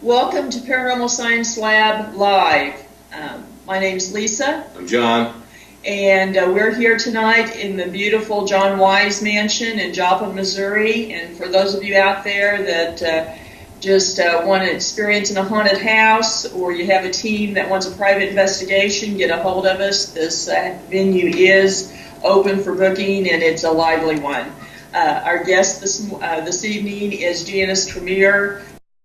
Welcome to Paranormal Science Lab Live. My name's Lisa. I'm John. And we're here tonight in the beautiful John Wise Mansion in Joplin, Missouri. And for those of you out there that just want to experience in a haunted house, or you have a team that wants a private investigation, get a hold of us. This venue is open for booking, and it's a lively one. Our guest this evening is Janice Tremere,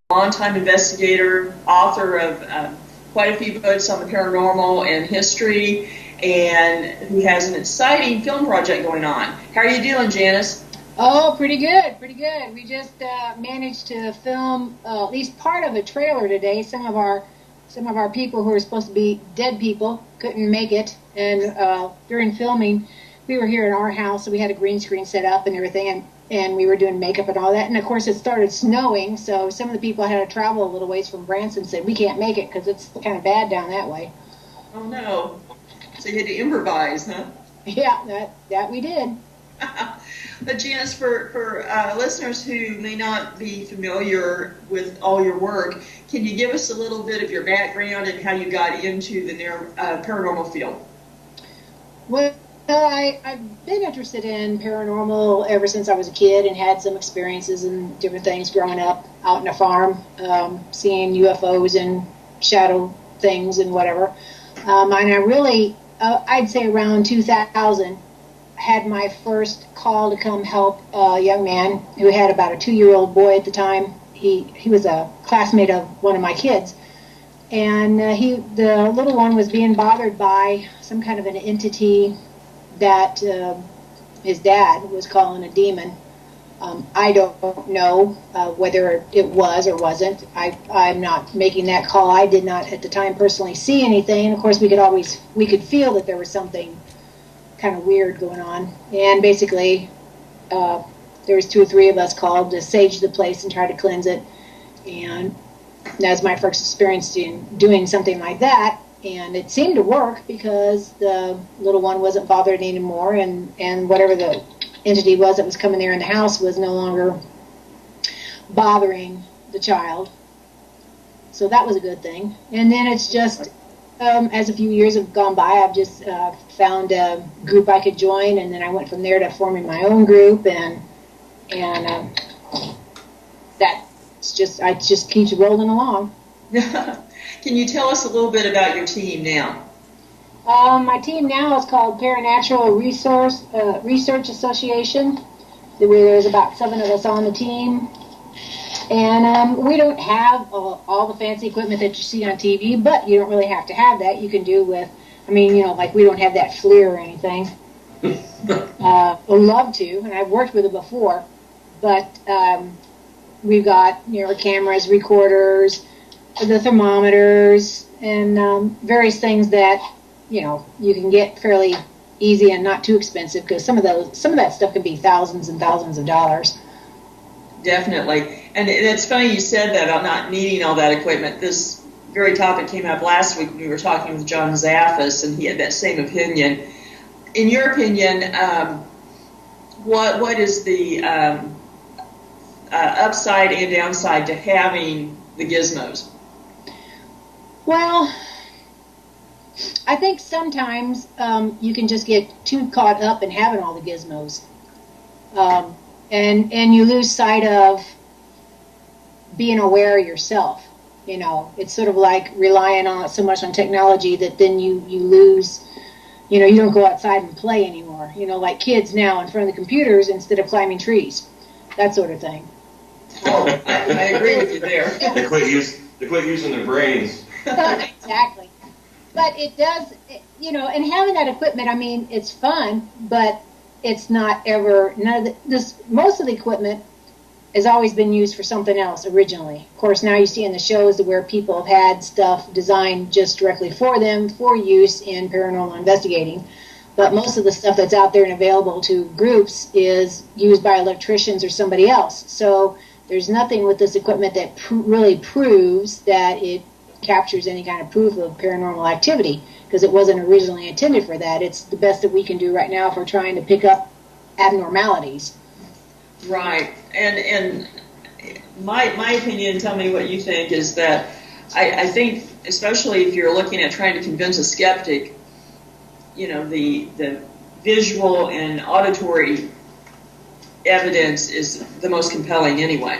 longtime investigator, author of quite a few books on the paranormal and history, and who has an exciting film project going on. How are you doing, Janice? Oh, pretty good, pretty good. We just managed to film at least part of a trailer today. Some of our people who were supposed to be dead people couldn't make it, and during filming, we were here in our house, so we had a green screen set up and everything, and we were doing makeup and all that. And of course, it started snowing, so some of the people had to travel a little ways from Branson, said we can't make it because it's kind of bad down that way. Oh no! So you had to improvise, huh? Yeah, that we did. But Janice, for listeners who may not be familiar with all your work, can you give us a little bit of your background and how you got into the paranormal field? Well, I've been interested in paranormal ever since I was a kid, and had some experiences and different things growing up out in a farm, seeing UFOs and shadow things and whatever. And I really, I'd say around 2000, had my first call to come help a young man who had about a 2-year-old boy at the time. He was a classmate of one of my kids, and the little one was being bothered by some kind of an entity that his dad was calling a demon. I don't know whether it was or wasn't. I'm not making that call. I did not at the time personally see anything. And of course, we could feel that there was something kind of weird going on. And basically, there was 2 or 3 of us called to sage the place and try to cleanse it. And that was my first experience in doing something like that. And it seemed to work because the little one wasn't bothered anymore, and whatever the entity was that was coming there in the house was no longer bothering the child. So that was a good thing. And then it's just, as a few years have gone by, I've just found a group I could join, and then I went from there to forming my own group, and that's just, it just keeps rolling along. Can you tell us a little bit about your team now? My team now is called Paranormal Research Association. There's about 7 of us on the team. And we don't have all the fancy equipment that you see on TV, but you don't really have to have that. You can do with, like we don't have that FLIR or anything. I'd love to, and I've worked with it before. But we've got cameras, recorders, the thermometers, and various things that you can get fairly easy and not too expensive, because some of that stuff can be thousands and thousands of dollars. Definitely. And it's funny you said that about not needing all that equipment. This very topic came up last week when we were talking with John Zaffis, and he had that same opinion. In your opinion, what is the upside and downside to having the gizmos? Well, I think sometimes you can just get too caught up in having all the gizmos, and you lose sight of being aware of yourself. It's sort of like relying on so much on technology that then you lose. You don't go outside and play anymore. Like kids now in front of the computers instead of climbing trees, that sort of thing. Oh, I agree with you there. They quit using their brains. Exactly. But it does, and having that equipment, it's fun, but it's not ever, most of the equipment has always been used for something else originally. Of course, now you see in the shows where people have had stuff designed just directly for them for use in paranormal investigating. But most of the stuff that's out there and available to groups is used by electricians or somebody else. So there's nothing with this equipment that really proves that it captures any kind of proof of paranormal activity, because it wasn't originally intended for that. It's the best that we can do right now if we're trying to pick up abnormalities. Right. And my opinion, tell me what you think, is that I think, especially if you're looking at trying to convince a skeptic, the visual and auditory evidence is the most compelling anyway.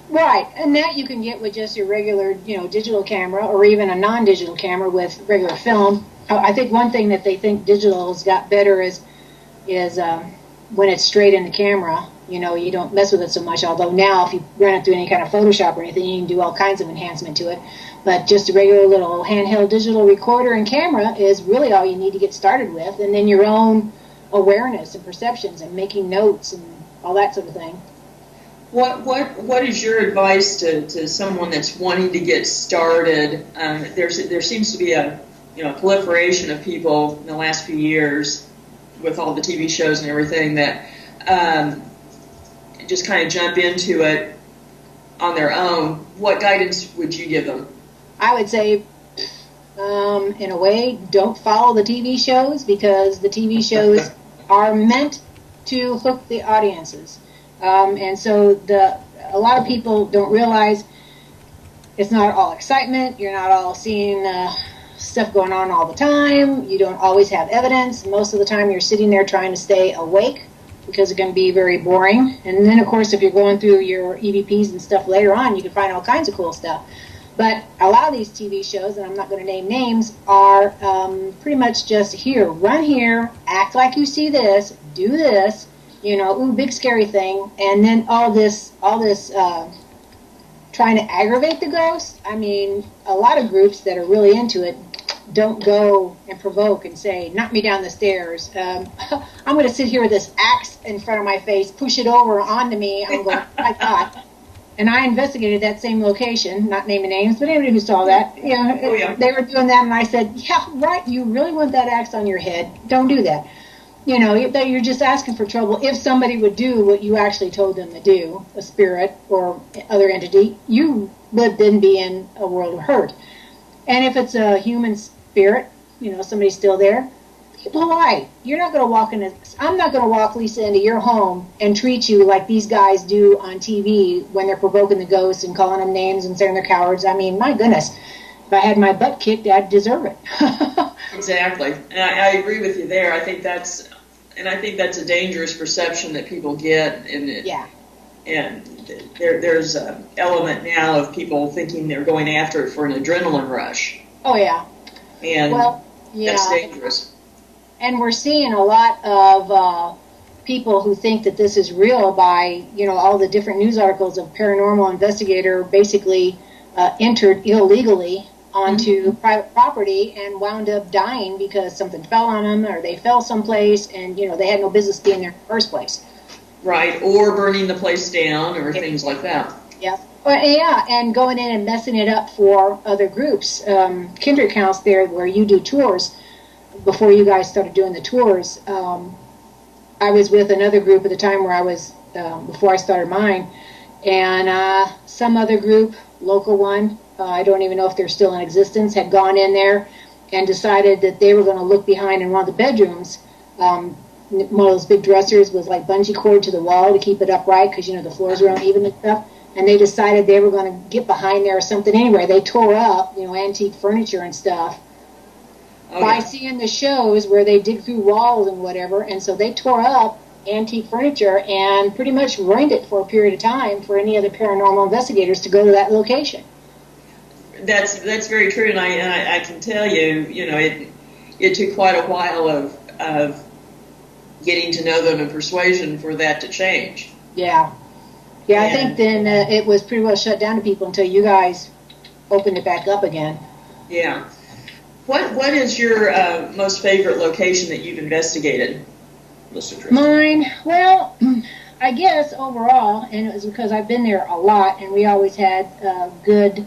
Right, and that you can get with just your regular, digital camera, or even a non-digital camera with regular film. I think one thing that they think digital has got better is when it's straight in the camera, you don't mess with it so much. Although now, if you run it through any kind of Photoshop or anything, you can do all kinds of enhancement to it. But just a regular little handheld digital recorder and camera is really all you need to get started with, and then your own awareness and perceptions and making notes and all that sort of thing. What is your advice to someone that's wanting to get started? There seems to be a proliferation of people in the last few years with all the TV shows and everything that just kind of jump into it on their own. What guidance would you give them? I would say, in a way, don't follow the TV shows, because the TV shows are meant to hook the audiences. And so a lot of people don't realize it's not all excitement. You're not all seeing stuff going on all the time. You don't always have evidence. Most of the time you're sitting there trying to stay awake, because it can be very boring. And then, of course, if you're going through your EVPs and stuff later on, you can find all kinds of cool stuff. But a lot of these TV shows, and I'm not going to name names, are pretty much just run here, act like you see this, do this, ooh, big scary thing, and then all this trying to aggravate the ghost. I mean, a lot of groups that are really into it don't go and provoke and say, knock me down the stairs. I'm going to sit here with this axe in front of my face, push it over onto me. I'm going, oh my God. And I investigated that same location, not naming names, but anybody who saw that, they were doing that, and I said, yeah, right, you really want that axe on your head? Don't do that. You're just asking for trouble. If somebody would do what you actually told them to do, a spirit or other entity, you would then be in a world of hurt. And if it's a human spirit, somebody's still there, be polite. You're not going to I'm not going to walk, Lisa, into your home and treat you like these guys do on TV when they're provoking the ghosts and calling them names and saying they're cowards. I mean, my goodness, if I had my butt kicked, I'd deserve it. Exactly. And I agree with you there. I think that's a dangerous perception that people get. And there's an element now of people thinking they're going after it for an adrenaline rush. Oh, yeah. And that's dangerous. And we're seeing a lot of people who think that this is real by, all the different news articles of paranormal investigator basically entered illegally onto private property and wound up dying because something fell on them, or they fell someplace and, they had no business being there in the first place. Right, or burning the place down or things like that. Yeah. And going in and messing it up for other groups. Kindred House there, where you do tours, before you guys started doing the tours, I was with another group at the time where I was, before I started mine, and some other group, local one, I don't even know if they're still in existence, had gone in there and decided that they were going to look behind in one of the bedrooms. One of those big dressers was like bungee cord to the wall to keep it upright, because, the floors were uneven and stuff. And they decided they were going to get behind there or something anyway. They tore up, antique furniture and stuff by seeing the shows where they dig through walls and whatever. And so they tore up antique furniture and pretty much ruined it for a period of time for any other paranormal investigators to go to that location. That's very true, and I can tell you, it took quite a while of getting to know them and persuasion for that to change. Yeah. Yeah, I think then it was pretty well shut down to people until you guys opened it back up again. Yeah. What is your most favorite location that you've investigated? Mine, well, I guess overall, and it was because I've been there a lot, and we always had good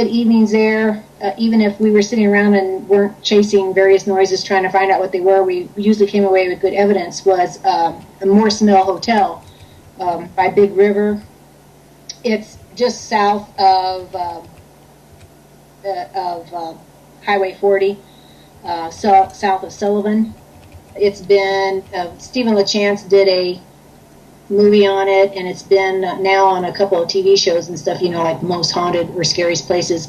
evenings there. Even if we were sitting around and weren't chasing various noises trying to find out what they were, we usually came away with good evidence. Was the Morse Mill Hotel by Big River. It's just south of Highway 40, south of Sullivan. It's been Steven LaChance did movie on it, and it's been now on a couple of TV shows and stuff, like Most Haunted or Scariest Places.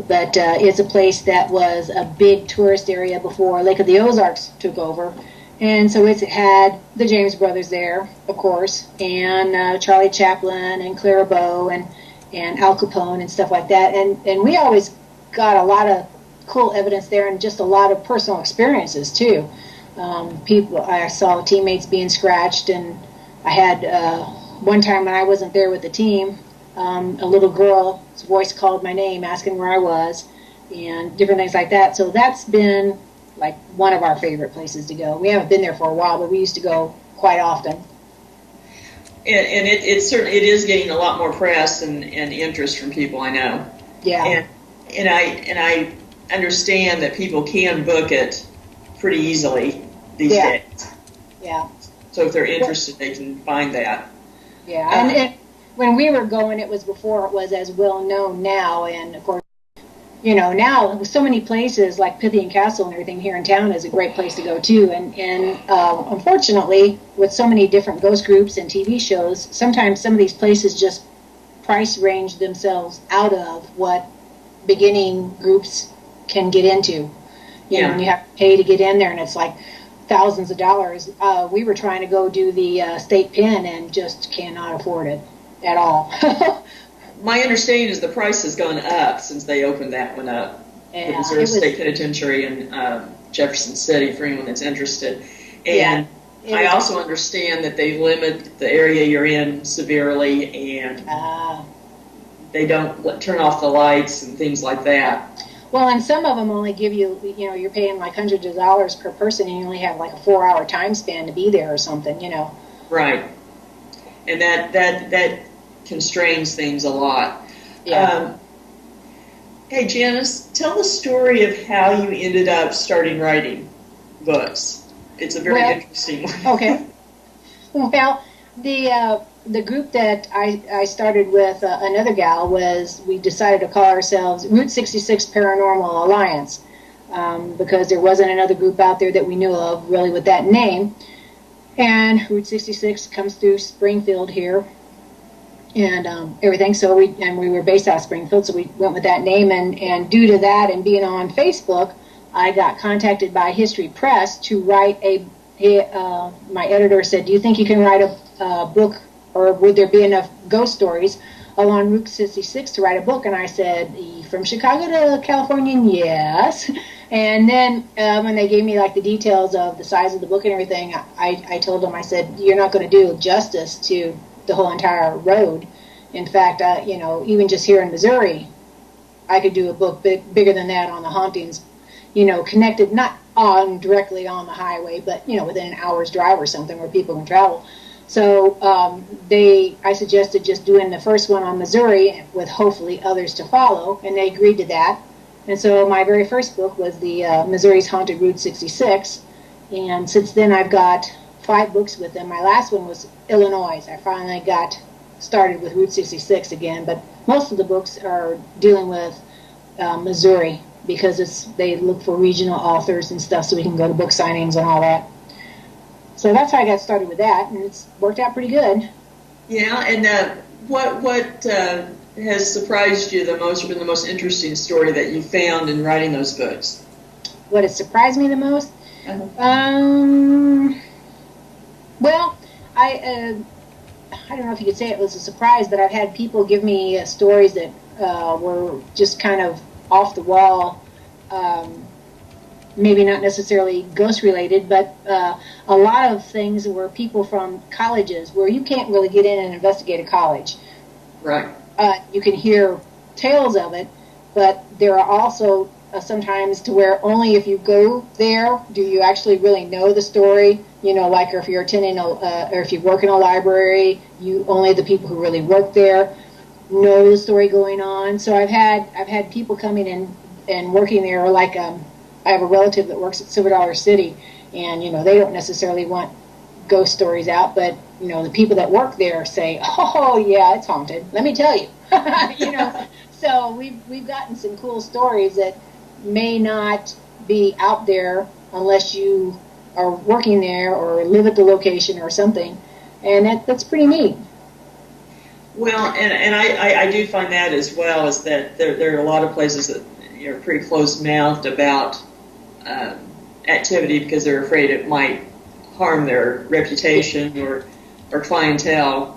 But it's a place that was a big tourist area before Lake of the Ozarks took over. And so it's had the James brothers there, of course, and Charlie Chaplin and Clara Bow and Al Capone and stuff like that. And we always got a lot of cool evidence there and just a lot of personal experiences, too. I saw teammates being scratched, and I had one time when I wasn't there with the team, a little girl's voice called my name asking where I was and different things like that. So that's been like one of our favorite places to go. We haven't been there for a while, but we used to go quite often. And it certainly is getting a lot more press and interest from people, I know. Yeah. And I understand that people can book it pretty easily these days. Yeah. So if they're interested, they can find that. Yeah. And when we were going, it was before it was as well known now, and of course, now with so many places like Pythian Castle and everything here in town is a great place to go too. And unfortunately, with so many different ghost groups and TV shows, sometimes some of these places just price range themselves out of what beginning groups can get into. And you have to pay to get in there, and it's like thousands of dollars. We were trying to go do the state pen and just cannot afford it at all. My understanding is the price has gone up since they opened that one up. Yeah, the Missouri State Penitentiary in Jefferson City, for anyone that's interested. And I also understand that they limit the area you're in severely, and they don't turn off the lights and things like that. Well, and some of them only give you, you're paying like hundreds of dollars per person, and you only have like a 4-hour time span to be there or something, Right. And that constrains things a lot. Yeah. Hey, Janice, tell the story of how you ended up starting writing books. It's a very interesting one. Okay. Well, the group that I started with another gal we decided to call ourselves Route 66 Paranormal Alliance because there wasn't another group out there that we knew of really with that name. And Route 66 comes through Springfield here and everything. So we were based out of Springfield, so we went with that name. And due to that and being on Facebook, I got contacted by History Press to write my editor said, "Do you think you can write a book, or would there be enough ghost stories along Route 66 to write a book?" And I said, "From Chicago to California, yes." And then when they gave me like the details of the size of the book and everything, I told them, I said, "You're not going to do justice to the whole entire road. In fact, even just here in Missouri, I could do a book bigger than that on the hauntings, connected not directly on the highway, but within an hour's drive or something where people can travel." So I suggested just doing the first one on Missouri with hopefully others to follow, and they agreed to that. And so my very first book was the Missouri's Haunted Route 66, and since then I've got 5 books with them. My last one was Illinois. I finally got started with Route 66 again, but most of the books are dealing with Missouri because they look for regional authors and stuff so we can go to book signings and all that. So that's how I got started with that, and it's worked out pretty good. Yeah, and what has surprised you the most, or been the most interesting story that you found in writing those books? What has surprised me the most? Well, I don't know if you could say it was a surprise, but I've had people give me stories that were just kind of off the wall, maybe not necessarily ghost related, but a lot of things were people from colleges where you can't really get in and investigate a college. Right. You can hear tales of it, but there are also sometimes to where only if you go there do you actually really know the story. Like if you're attending or if you work in a library, only the people who really work there know the story going on. So I've had people coming in and working there, or like I have a relative that works at Silver Dollar City, and they don't necessarily want ghost stories out, but the people that work there say, "Oh yeah, it's haunted. Let me tell you." So we've gotten some cool stories that may not be out there unless you are working there or live at the location or something. And that's pretty neat. Well, and I do find that as well, is that there are a lot of places that are pretty closed-mouthed about activity because they're afraid it might harm their reputation or clientele.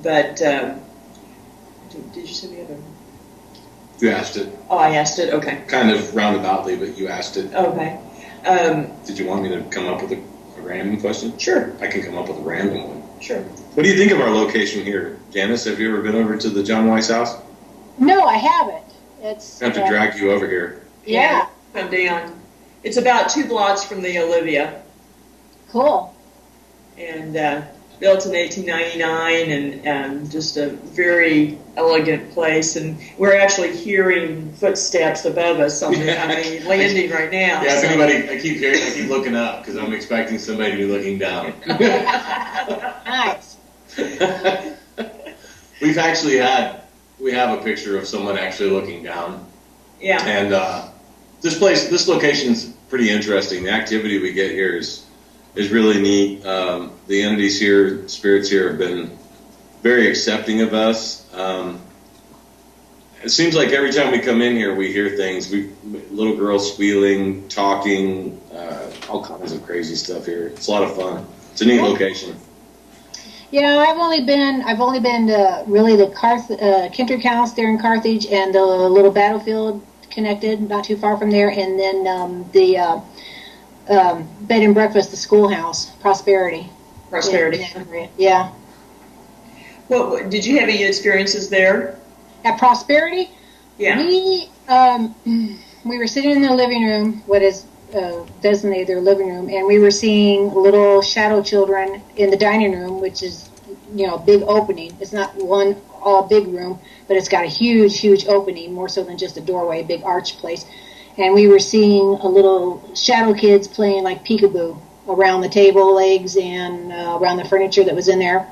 But did you say the other? You asked it. Oh, I asked it. Okay. Kind of roundaboutly, but you asked it. Okay. Did you want me to come up with a random question? Sure. I can come up with a random one. Sure. What do you think of our location here, Janice? Have you ever been over to the John Weiss house? No, I haven't. It's I have to drag you over here. Yeah. Come down. It's about 2 blocks from the Olivia. Cool. And built in 1899, and just a very elegant place. And we're actually hearing footsteps above us on the landing right now. Yeah, if anybody, I keep looking up because I'm expecting somebody to be looking down. Nice. We have a picture of someone actually looking down. Yeah. And this location's pretty interesting. The activity we get here is really neat. The entities here, spirits here, have been very accepting of us. It seems like every time we come in here, we hear things. Little girls squealing, talking, all kinds of crazy stuff here. It's a lot of fun. It's a neat location. Yeah, I've only been to really the Kintrick House there in Carthage, and the little battlefield connected, not too far from there, and then the bed and breakfast, the schoolhouse, Prosperity. Yeah. Well, did you have any experiences there? At Prosperity? Yeah. We were sitting in the living room, what is designated their living room, and we were seeing little shadow children in the dining room, which is, a big opening. It's not one all big room, but it's got a huge opening, more so than just a doorway, a big arch place. And we were seeing a little shadow kids playing like peekaboo around the table legs and around the furniture that was in there.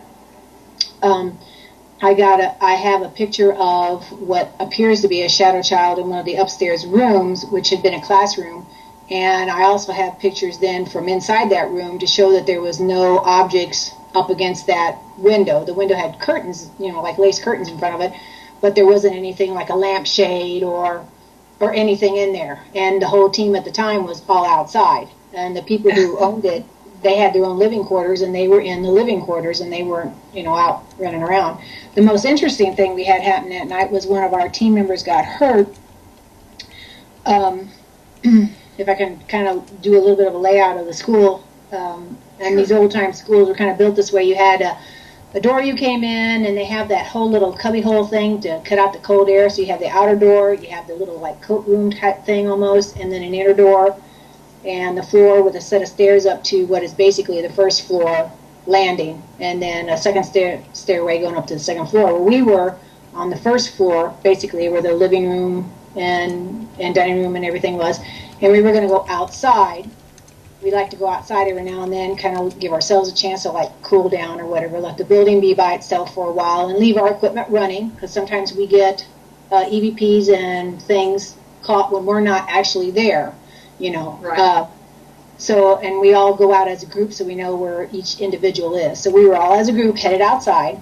I have a picture of what appears to be a shadow child in one of the upstairs rooms, which had been a classroom. And I also have pictures then from inside that room to show that there was no objects up against that window. The window had curtains, like lace curtains in front of it, but there wasn't anything like a lampshade or anything in there. And the whole team at the time was all outside. And the people who owned it, they had their own living quarters, and they were in the living quarters, and they weren't, out running around. The most interesting thing we had happen that night was one of our team members got hurt. If I can kind of do a little bit of a layout of the school, and these old-time schools were kind of built this way. You had a door you came in, and they have that whole little cubby hole thing to cut out the cold air. So you have the outer door, you have the little like coat room type thing almost, and then an inner door, and the floor with a set of stairs up to what is basically the first floor landing, and then a second stairway going up to the second floor. Well, we were on the first floor, basically where the living room and dining room and everything was, and we were going to go outside. We like to go outside every now and then, kind of give ourselves a chance to like cool down or whatever, let the building be by itself for a while, and leave our equipment running, because sometimes we get EVPs and things caught when we're not actually there, Right. And we all go out as a group so we know where each individual is. So we were all as a group headed outside,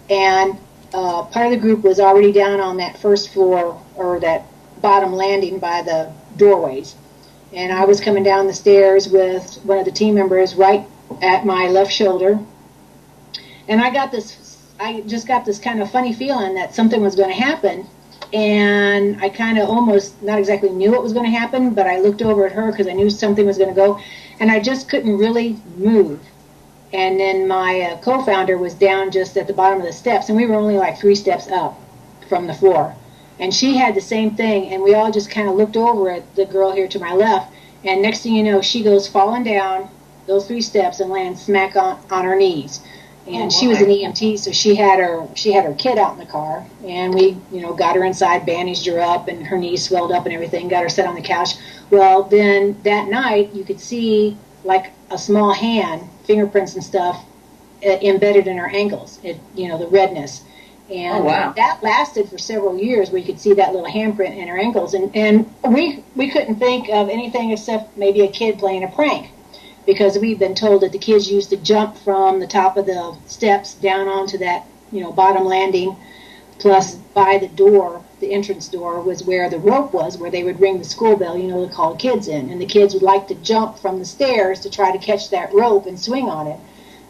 and part of the group was already down on that first floor, or that bottom landing by the doorways. And I was coming down the stairs with one of the team members right at my left shoulder. And I just got this kind of funny feeling that something was going to happen. And I kind of almost, not exactly knew what was going to happen, but I looked over at her because I knew something was going to go. And I just couldn't really move. And then my co-founder was down just at the bottom of the steps, and we were only like 3 steps up from the floor. And she had the same thing, and we all just kind of looked over at the girl here to my left, and next thing you know, she goes falling down those 3 steps and lands smack on her knees. And she was an EMT, so she had her kid out in the car, and we, got her inside, bandaged her up, and her knees swelled up and everything, got her set on the couch. Well, then that night, you could see like a small hand, fingerprints and stuff, embedded in her ankles, the redness. And that lasted for several years, where you could see that little handprint in her ankles. And we couldn't think of anything except maybe a kid playing a prank, because we've been told that the kids used to jump from the top of the steps down onto that, bottom landing, plus by the door, the entrance door was where the rope was, where they would ring the school bell, to call kids in. And the kids would like to jump from the stairs to try to catch that rope and swing on it.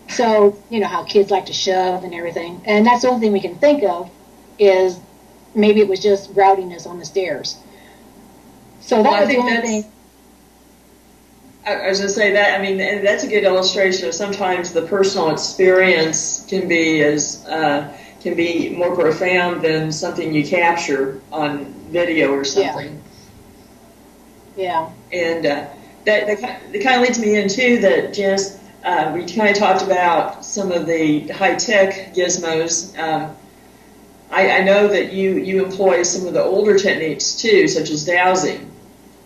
So, how kids like to shove and everything. And that's the only thing we can think of is maybe it was just rowdiness on the stairs. So that was the only thing. I was going to say that, that's a good illustration of sometimes the personal experience can be more profound than something you capture on video or something. Yeah. And that kind of leads me into that, Janice, we kind of talked about some of the high-tech gizmos. I know that you employ some of the older techniques, too, such as dowsing.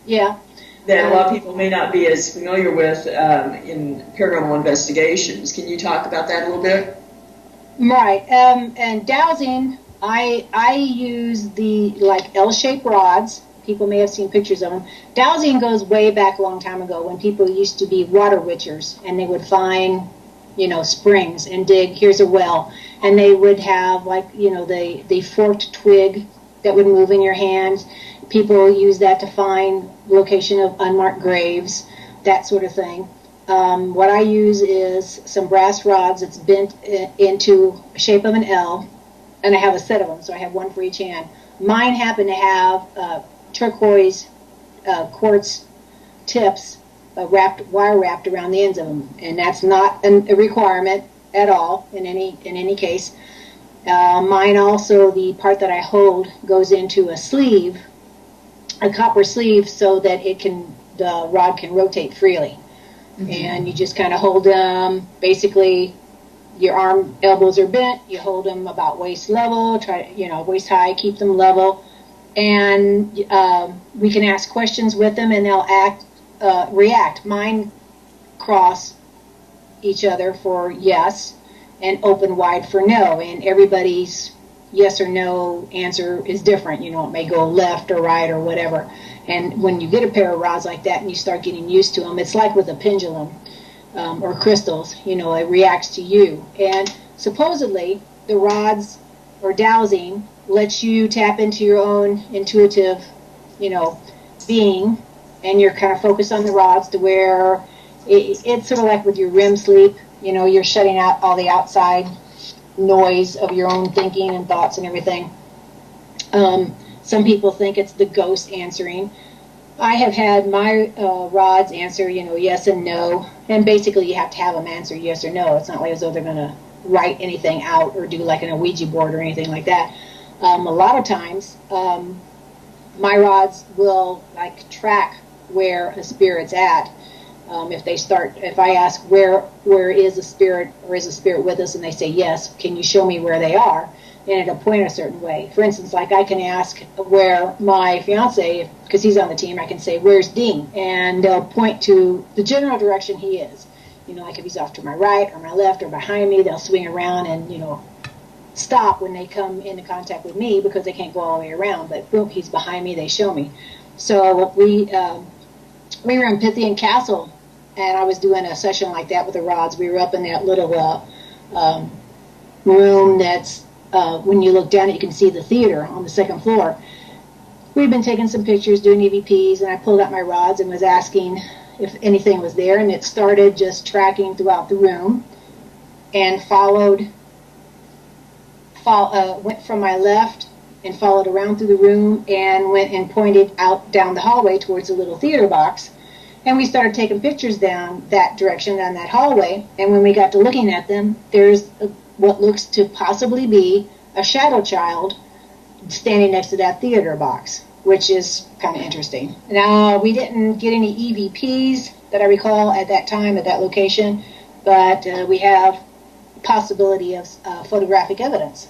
Yeah. That a lot of people may not be as familiar with in paranormal investigations. Can you talk about that a little bit? Right. And dowsing, I use the L-shaped rods. People may have seen pictures of them. Dowsing goes way back a long time ago when people used to be water witchers, and they would find, springs and dig, here's a well. And they would have the forked twig that would move in your hands. People use that to find location of unmarked graves, that sort of thing. What I use is some brass rods that's bent into the shape of an L, and I have a set of them, so I have one for each hand. Mine happen to have turquoise quartz tips wire wrapped around the ends of them, and that's not a requirement at all in any case. Mine also, the part that I hold goes into a sleeve, a copper sleeve, so that the rod can rotate freely. Mm-hmm. And you just kind of hold them, basically your elbows are bent, you hold them about waist level, waist high, keep them level, and we can ask questions with them and they'll react. Mine cross each other for yes and open wide for no, and everybody's yes or no answer is different. It may go left or right or whatever. And when you get a pair of rods like that and you start getting used to them, it's like with a pendulum or crystals, it reacts to you. And supposedly the rods or dowsing lets you tap into your own intuitive, being, and you're kind of focused on the rods to where it's sort of like with your REM sleep, you're shutting out all the outside noise of your own thinking and thoughts and everything. Some people think it's the ghost answering. I have had my rods answer, yes and no, and basically you have to have them answer yes or no. It's not like as though they're going to write anything out or do like an Ouija board or anything like that. A lot of times, my rods will track where a spirit's at. If I ask where is a spirit, or is a spirit with us, and they say yes, can you show me where they are? And it'll point a certain way. For instance, I can ask where my fiance, because he's on the team, I can say, where's Dean? And they'll point to the general direction he is. If he's off to my right or my left or behind me, they'll swing around and, stop when they come into contact with me because they can't go all the way around. But boom, he's behind me, they show me. So we were in Pythian Castle, and I was doing a session like that with the rods. We were up in that little room that's, when you look down, you can see the theater on the second floor. We'd been taking some pictures, doing EVPs, and I pulled out my rods and was asking if anything was there, and it started just tracking throughout the room and went from my left and followed around through the room and went and pointed out down the hallway towards the little theater box. And we started taking pictures down that direction, down that hallway. And when we got to looking at them, there's what looks to possibly be a shadow child standing next to that theater box, which is kind of interesting. Now, we didn't get any EVPs that I recall at that time, at that location, but we have possibility of photographic evidence.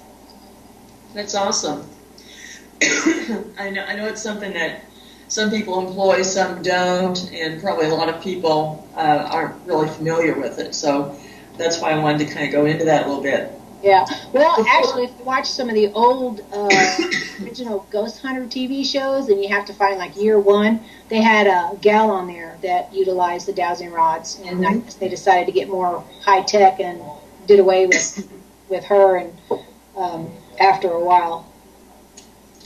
That's awesome. I know it's something that some people employ, some don't, and probably a lot of people aren't really familiar with it. So that's why I wanted to kind of go into that a little bit. Yeah. Well, actually, if you watch some of the old original Ghost Hunter TV shows, and you have to find like year one, they had a gal on there that utilized the dowsing rods, and I guess they decided to get more high tech and did away with her, and after a while.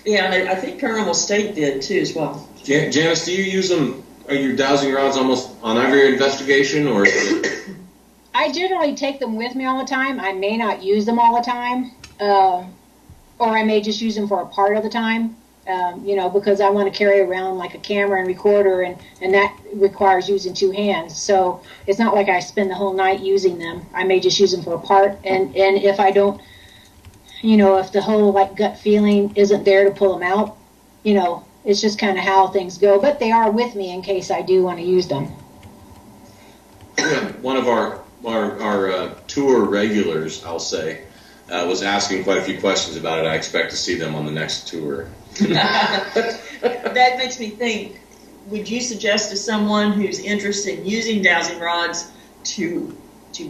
Yeah, and I think Paranormal State did too as well. Janice, do you use them? Are your dowsing rods almost on every investigation, or? I generally take them with me all the time. I may not use them all the time, or I may just use them for a part of the time, because I want to carry around like a camera and recorder, and that requires using two hands. So it's not like I spend the whole night using them. I may just use them for a part, and if I don't, if the whole like gut feeling isn't there to pull them out, it's just kind of how things go. But they are with me in case I do want to use them. One of our tour regulars, I'll say, was asking quite a few questions about it. I expect to see them on the next tour. That makes me think, would you suggest to someone who's interested in using dowsing rods to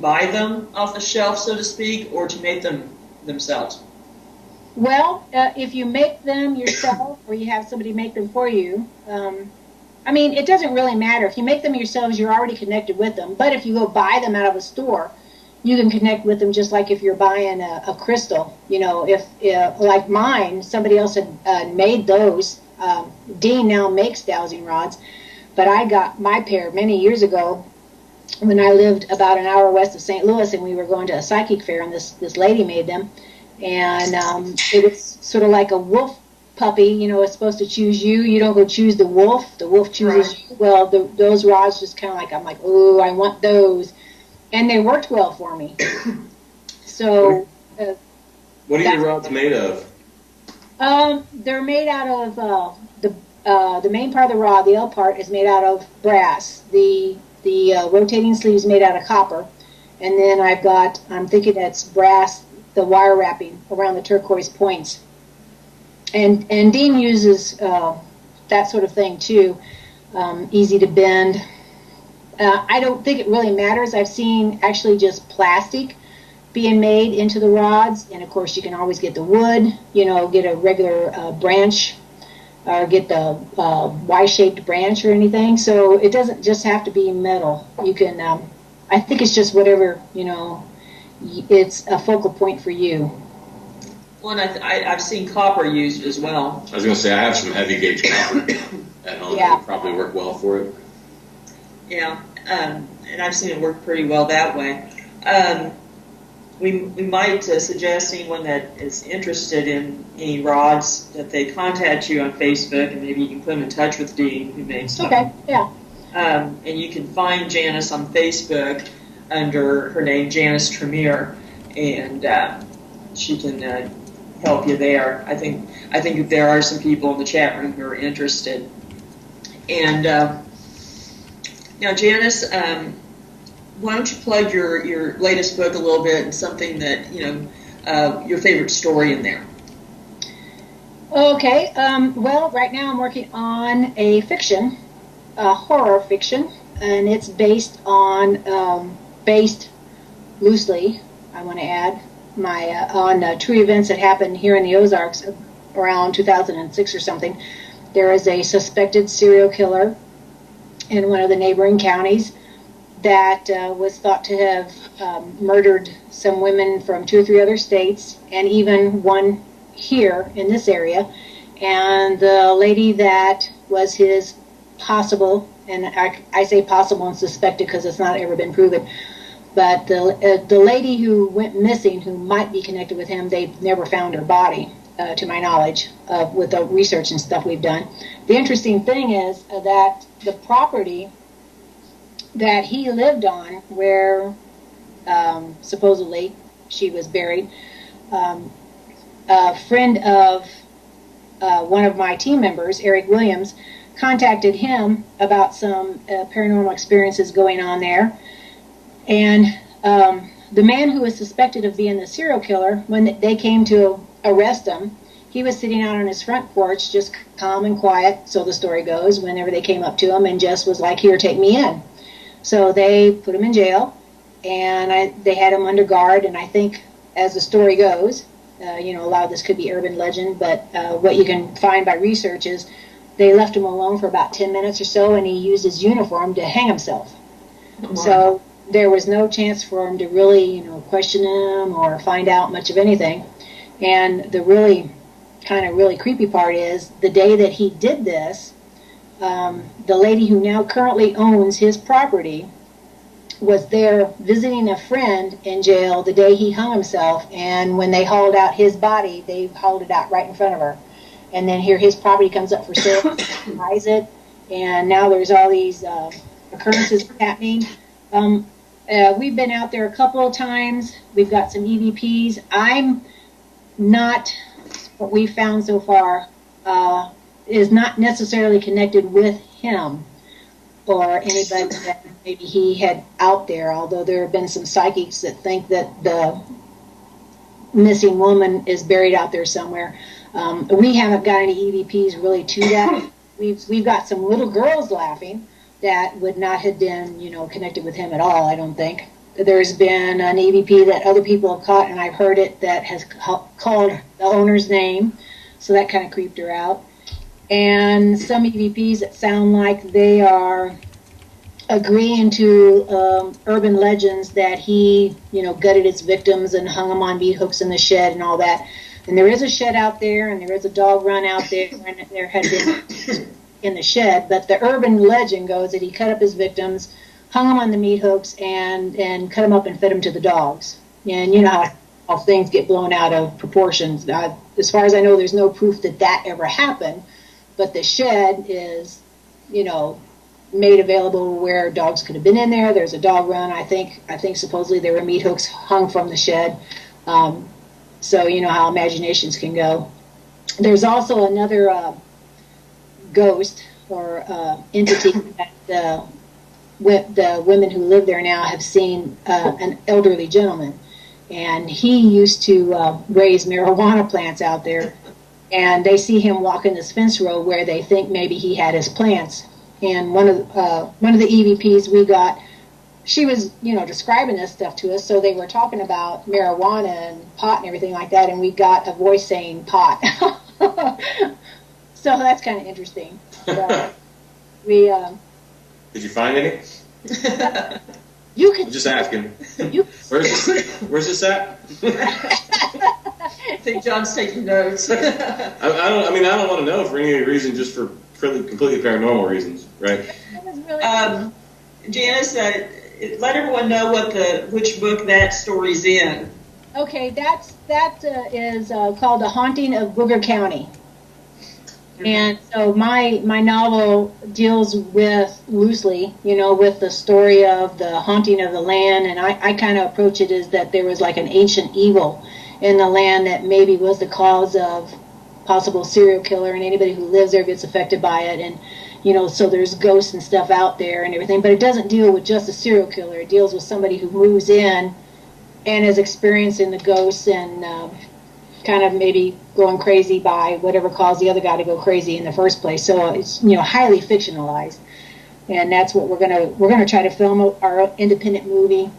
buy them off the shelf, so to speak, or to make them themselves? Well, if you make them yourself or you have somebody make them for you, it doesn't really matter. If you make them yourselves, you're already connected with them. But if you go buy them out of a store, you can connect with them just like if you're buying a crystal. If like mine, somebody else had made those. Dean now makes dowsing rods, but I got my pair many years ago when I lived about an hour west of St. Louis, and we were going to a psychic fair, and this lady made them. And it was sort of like a wolf puppy, it's supposed to choose you. You don't go choose the wolf. The wolf chooses you. Well, those rods just kind of like, I'm like, oh, I want those. And they worked well for me. So. What are your rods made of? They're made out of, the main part of the rod, the L part, is made out of brass. The rotating sleeve is made out of copper. And then I'm thinking that's brass, the wire wrapping around the turquoise points. And Dean uses that sort of thing too, easy to bend. I don't think it really matters. I've seen actually just plastic being made into the rods, and of course you can always get the wood, get a regular branch, or get the Y-shaped branch or anything. So it doesn't just have to be metal. You can, I think it's just whatever, it's a focal point for you. Well, and I've seen copper used as well. I was going to say, I have some heavy gauge copper at home that would probably work well for it. Yeah, and I've seen it work pretty well that way. We might suggest anyone that is interested in any rods that they contact you on Facebook, and maybe you can put them in touch with Dean, who makes them. Okay, yeah. And you can find Janice on Facebook under her name, Janice Tremere, and she can help you there. I think there are some people in the chat room who are interested. And now, Janice, why don't you plug your latest book a little bit and something that, your favorite story in there? Okay, well, right now I'm working on a fiction, a horror fiction, and it's based loosely, I want to add, on true events that happened here in the Ozarks around 2006 or something. There is a suspected serial killer in one of the neighboring counties that was thought to have murdered some women from 2 or 3 other states, and even one here in this area. And the lady that was his possible, and I say possible and suspected because it's not ever been proven, but the lady who went missing, who might be connected with him, they've never found her body, to my knowledge, with the research and stuff we've done. The interesting thing is that the property that he lived on, where supposedly she was buried, a friend of one of my team members, Eric Williams, contacted him about some paranormal experiences going on there. And the man who was suspected of being the serial killer, when they came to arrest him, he was sitting out on his front porch, just calm and quiet, so the story goes, whenever they came up to him, and just was like, here, take me in. So they put him in jail, and they had him under guard, and I think as the story goes, a lot of this could be urban legend, but what you can find by research is they left him alone for about 10 minutes or so, and he used his uniform to hang himself. Wow. So there was no chance for him to really, question him or find out much of anything. And the really creepy part is the day that he did this, the lady who now currently owns his property was there visiting a friend in jail the day he hung himself, and when they hauled out his body, they hauled it out right in front of her. And then here his property comes up for sale, he buys it, and now there's all these occurrences happening. We've been out there a couple of times. We've got some EVPs. I'm not, what we've found so far, is not necessarily connected with him or anybody that maybe he had out there, although there have been some psychics that think that the missing woman is buried out there somewhere. We haven't got any EVPs really to that. We've got some little girls laughing that would not have been, connected with him at all, I don't think. There's been an EVP that other people have caught, and I've heard it, that has called the owner's name, so that kind of creeped her out. And some EVPs that sound like they are agreeing to urban legends that he, gutted its victims and hung them on meat hooks in the shed and all that. And there is a shed out there, and there is a dog run out there, and there had been in the shed. But the urban legend goes that he cut up his victims, hung them on the meat hooks, and cut them up and fed them to the dogs. And you know how things get blown out of proportions. As far as I know, there's no proof that that ever happened. But the shed is, made available where dogs could have been in there. There's a dog run. I think supposedly there were meat hooks hung from the shed. So you know how imaginations can go. There's also another ghost or entity that the women who live there now have seen, an elderly gentleman. And he used to raise marijuana plants out there. And they see him walking this fence row where they think maybe he had his plants. And one of the EVPs we got, she was, describing this stuff to us. So they were talking about marijuana and pot and everything like that, and we got a voice saying pot. So that's kind of interesting. So we. Did you find any? You could. I'm just asking. Where's this at? I think John's taking notes. I don't want to know for any reason, just for completely paranormal reasons, right? That was really Janice, let everyone know which book that story's in. Okay, that is called The Haunting of Booger County. Mm-hmm. And so my novel deals loosely, with the story of the haunting of the land, and I kind of approach it as that there was like an ancient evil in the land that maybe was the cause of possible serial killer, and anybody who lives there gets affected by it. And so there's ghosts and stuff out there and everything, but it doesn't deal with just a serial killer. It deals with somebody who moves in and is experiencing the ghosts and kind of maybe going crazy by whatever caused the other guy to go crazy in the first place. So it's highly fictionalized, and that's what we're gonna try to film our independent movie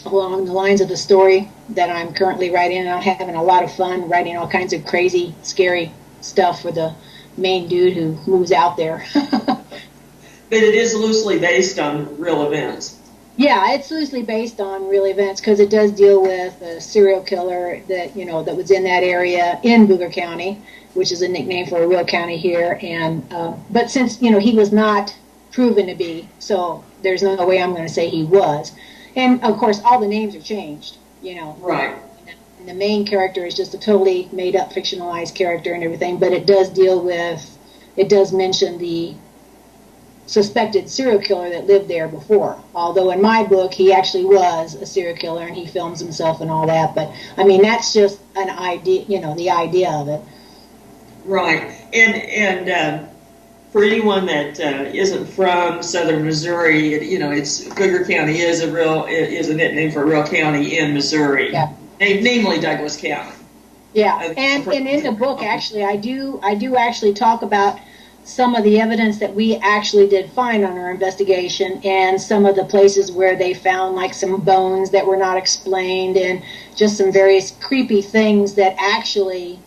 along the lines of the story that I'm currently writing. And I'm having a lot of fun writing all kinds of crazy, scary stuff for the main dude who moves out there. But it is loosely based on real events. Yeah, it's loosely based on real events because it does deal with a serial killer that that was in that area in Booger County, which is a nickname for a real county here. And but since he was not proven to be, so there's no way I'm going to say he was. And of course, all the names are changed. Right. And the main character is just a totally made-up, fictionalized character and everything, but it does mention the suspected serial killer that lived there before. Although in my book, he actually was a serial killer and he films himself and all that. But, that's just an idea, the idea of it. Right. And for anyone that isn't from southern Missouri, it's Booger County is a nickname for a real county in Missouri. Yeah. Namely Douglas County. Yeah, and in the book, actually, I do actually talk about some of the evidence that we actually did find on our investigation, and some of the places where they found like some bones that were not explained, and just some various creepy things that actually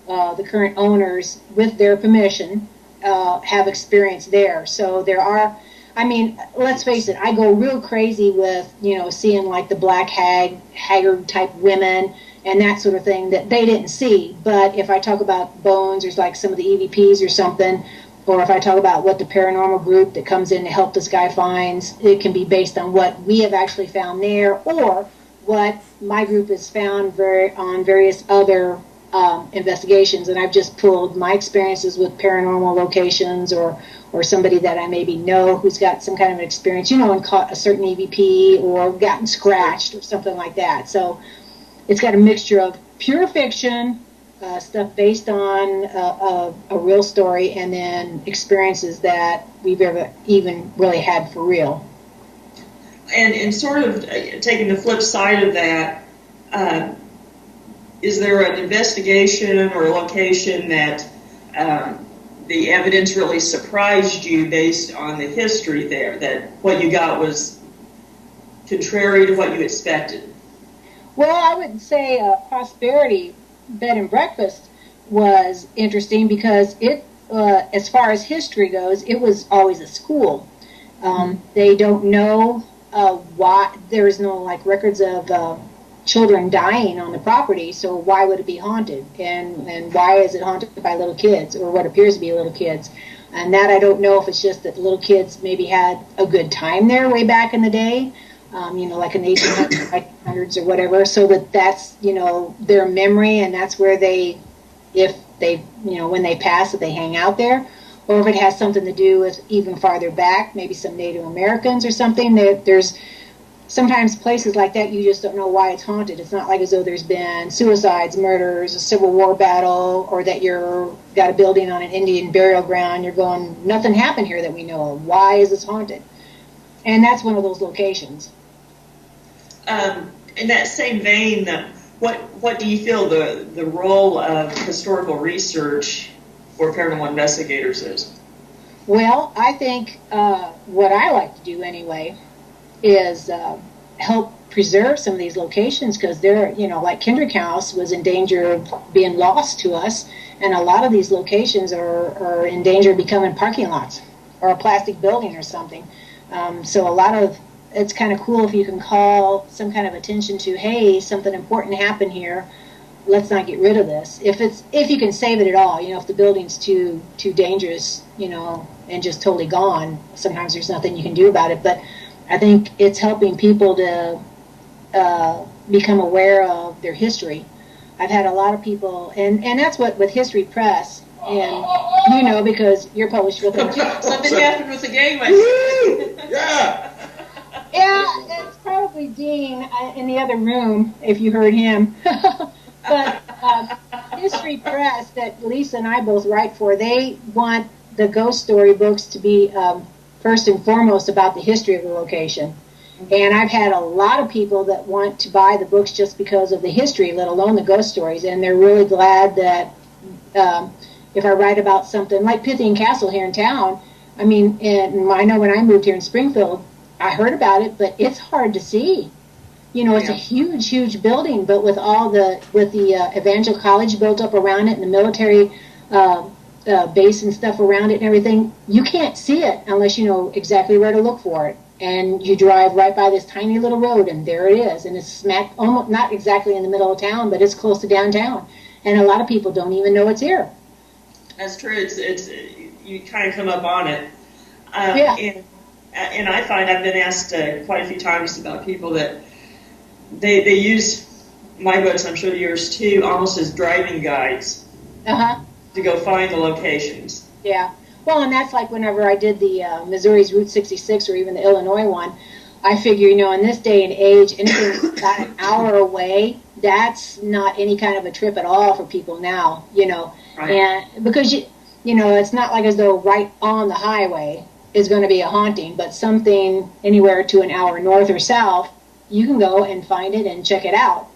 the current owners, with their permission, have experienced there. So there are, I mean, let's face it, I go real crazy with, seeing like the black haggard type women and that sort of thing that they didn't see. But if I talk about bones or like some of the EVPs or something, or if I talk about what the paranormal group that comes in to help this guy finds, it can be based on what we have actually found there, or what my group has found on various other investigations. And I've just pulled my experiences with paranormal locations, or somebody that I maybe know who's got some kind of an experience, and caught a certain EVP or gotten scratched or something like that. So it's got a mixture of pure fiction, stuff based on a real story, and then experiences that we've ever even really had for real. And sort of taking the flip side of that, is there an investigation or a location that the evidence really surprised you based on the history there, that what you got was contrary to what you expected? Well, I would say Prosperity Bed and Breakfast was interesting because it, as far as history goes, it was always a school. They don't know why. There's no like records of children dying on the property, so why would it be haunted? And why is it haunted by little kids, or what appears to be little kids? And that I don't know if it's just that little kids maybe had a good time there way back in the day, like in the 1800s or whatever, so that's, their memory, and that's where they, if they, when they pass, that they hang out there, or if it has something to do with even farther back, maybe some Native Americans or something. There's sometimes places like that you just don't know why it's haunted. It's not like as though there's been suicides, murders, a Civil War battle, or that you're got a building on an Indian burial ground. You're going, nothing happened here that we know of. Why is this haunted? And that's one of those locations. In that same vein, what do you feel the role of historical research for paranormal investigators is? Well, I think what I like to do anyway is help preserve some of these locations, because they're, like Kendrick House was in danger of being lost to us, and a lot of these locations are in danger of becoming parking lots or a plastic building or something. So a lot of it's kind of cool if you can call some kind of attention to, hey, something important happened here. Let's not get rid of this. If you can save it at all, if the building's too dangerous, and just totally gone, sometimes there's nothing you can do about it. But I think it's helping people to become aware of their history. I've had a lot of people, and that's what with History Press, and because you're published with them too. Something happened with the game, I see. Yeah. Yeah, it's probably Dean in the other room, if you heard him. But History Press, that Lisa and I both write for, they want the ghost story books to be first and foremost about the history of the location. And I've had a lot of people that want to buy the books just because of the history, let alone the ghost stories. And they're really glad that if I write about something like Pythian Castle here in town, I mean, and I know when I moved here in Springfield, I heard about it, but it's hard to see. It's a huge, huge building, but with the Evangel College built up around it and the military base and stuff around it and everything, you can't see it unless you know exactly where to look for it. And you drive right by this tiny little road, and there it is. And it's smack, almost not exactly in the middle of town, but it's close to downtown. And a lot of people don't even know it's here. That's true. It's you kind of come up on it. And I find I've been asked quite a few times about people that they use my books, I'm sure yours too, almost as driving guides to go find the locations. Yeah. Well, and that's like whenever I did the Missouri's Route 66 or even the Illinois one, I figure, in this day and age, anything about an hour away, that's not any kind of a trip at all for people now, Right. And because, it's not like as though right on the highway is going to be a haunting, but something anywhere to an hour north or south, you can go and find it and check it out.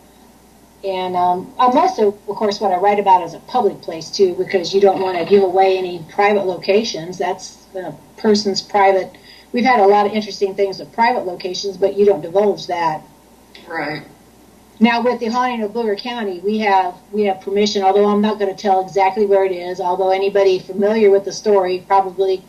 And most of course, what I write about is a public place too, because you don't want to give away any private locations. That's the person's private. We've had a lot of interesting things with private locations, but you don't divulge that. Right. Now, with the haunting of Booger County, we have permission, although I'm not going to tell exactly where it is, although anybody familiar with the story probably,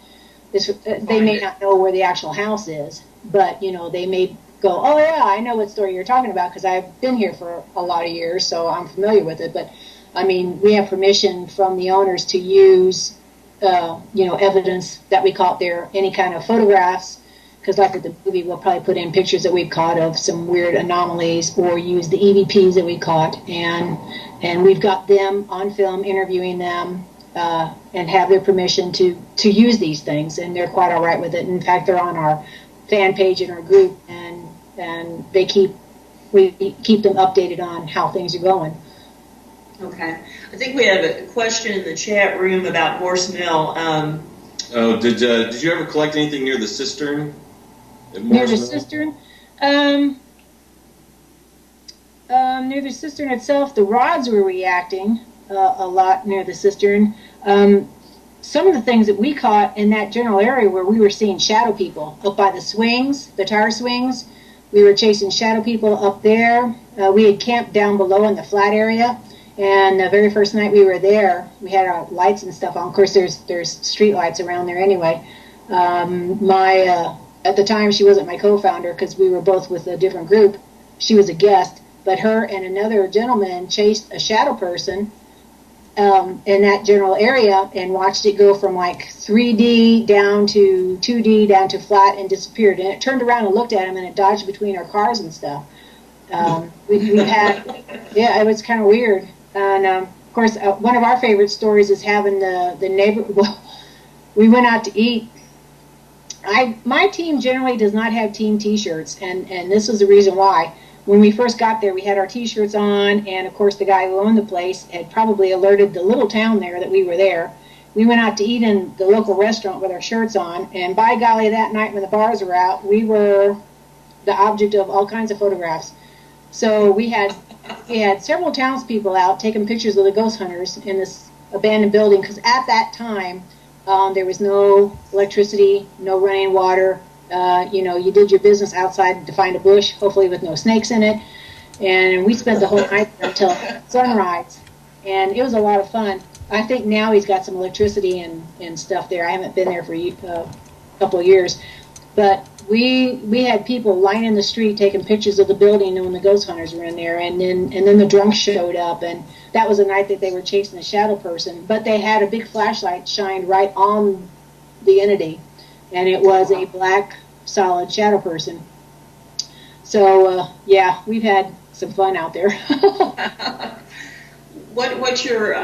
they may not know where the actual house is, but, they may go, oh, yeah, I know what story you're talking about because I've been here for a lot of years, so I'm familiar with it. But, we have permission from the owners to use, evidence that we caught there, any kind of photographs, because like with the movie, we'll probably put in pictures that we've caught of some weird anomalies, or use the EVPs that we caught, and we've got them on film interviewing them, and have their permission to use these things, and they're quite all right with it. In fact, they're on our fan page in our group, and we keep them updated on how things are going. Okay. I think we have a question in the chat room about Morse Mill. Did you ever collect anything near the cistern? Near the cistern? Near the cistern itself, the rods were reacting a lot near the cistern. Some of the things that we caught in that general area where we were seeing shadow people up by the swings, the tire swings, we were chasing shadow people up there. We had camped down below in the flat area, and the very first night we were there, we had our lights and stuff on. Of course, there's street lights around there anyway. At the time, she wasn't my co-founder because we were both with a different group. She was a guest, but her and another gentleman chased a shadow person in that general area and watched it go from like 3D down to 2D down to flat and disappeared. And it turned around and looked at him, and it dodged between our cars and stuff. We had, yeah, it was kind of weird. And of course, one of our favorite stories is having the neighbor. Well, we went out to eat. My team generally does not have team T-shirts, and this was the reason why. When we first got there, we had our T-shirts on, and of course the guy who owned the place had probably alerted the little town there that we were there. We went out to eat in the local restaurant with our shirts on, and by golly, that night when the bars were out, we were the object of all kinds of photographs. So we had several townspeople out taking pictures of the ghost hunters in this abandoned building, because at that time there was no electricity, no running water. You did your business outside to find a bush, hopefully with no snakes in it. And we spent the whole night until sunrise. And it was a lot of fun. I think now he's got some electricity and stuff there. I haven't been there for a couple of years. But we had people lining the street taking pictures of the building when the ghost hunters were in there. And then the drunks showed up. And that was the night that they were chasing the shadow person. But they had a big flashlight shined right on the entity. And it was a black, solid shadow person. So, yeah, we've had some fun out there. What's your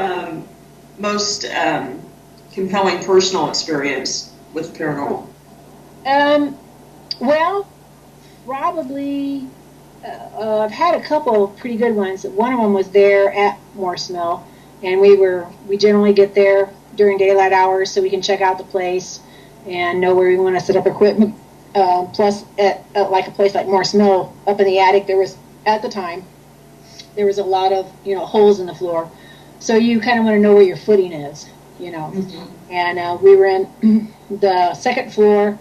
most compelling personal experience with paranormal? Well, probably I've had a couple pretty good ones. One of them was there at Morse Mill, and we generally get there during daylight hours so we can check out the place and know where we want to set up equipment. Plus, at like a place like Morse Mill, up in the attic, at the time, there was a lot of, holes in the floor. So you kind of want to know where your footing is, Mm-hmm. And we were in the second floor,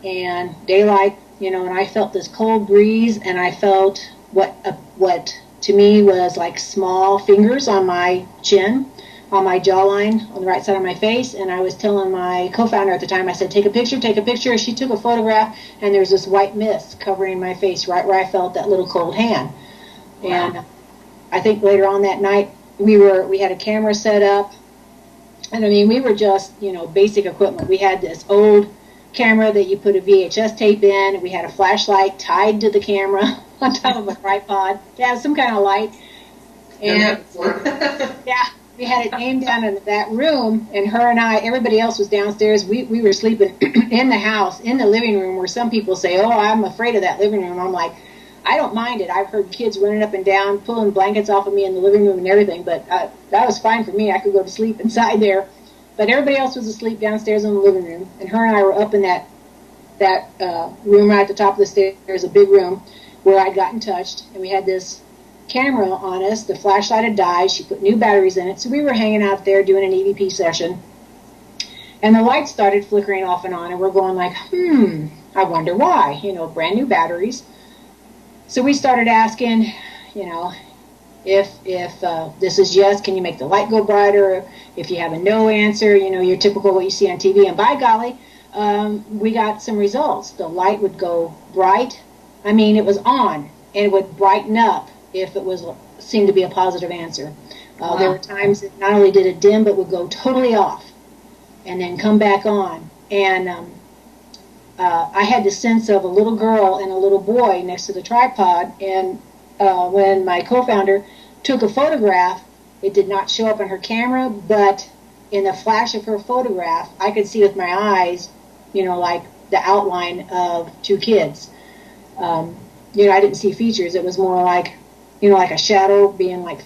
and daylight, and I felt this cold breeze, and I felt what to me was like small fingers on my chin, on my jawline, on the right side of my face. And I was telling my co-founder at the time, I said, take a picture. She took a photograph, and there's this white mist covering my face right where I felt that little cold hand. Wow. And I think later on that night, we had a camera set up, and we were just, basic equipment. We had this old camera that you put a VHS tape in, and we had a flashlight tied to the camera on top of a tripod to have some kind of light. And yeah, we had it aimed down in that room, and her and I, everybody else was downstairs. We were sleeping in the house, in the living room, where some people say, oh, I'm afraid of that living room. I'm like, I don't mind it. I've heard kids running up and down, pulling blankets off of me in the living room and everything, but that was fine for me. I could go to sleep inside there. But everybody else was asleep downstairs in the living room, and her and I were up in that room right at the top of the stairs, a big room, where I'd gotten touched, and we had this camera on us. The flashlight had died. She put new batteries in it. So we were hanging out there doing an EVP session. And the lights started flickering off and on. And we're going like, I wonder why. Brand new batteries. So we started asking, if this is yes, can you make the light go brighter? If you have a no answer, your typical what you see on TV. And by golly, we got some results. The light would go bright. I mean, it was on, and it would brighten up if it seemed to be a positive answer. Wow. There were times that not only did it dim, but would go totally off and then come back on. And I had the sense of a little girl and a little boy next to the tripod, and when my co-founder took a photograph, it did not show up on her camera, but in the flash of her photograph, I could see with my eyes, like the outline of two kids. I didn't see features. It was more like, like a shadow being like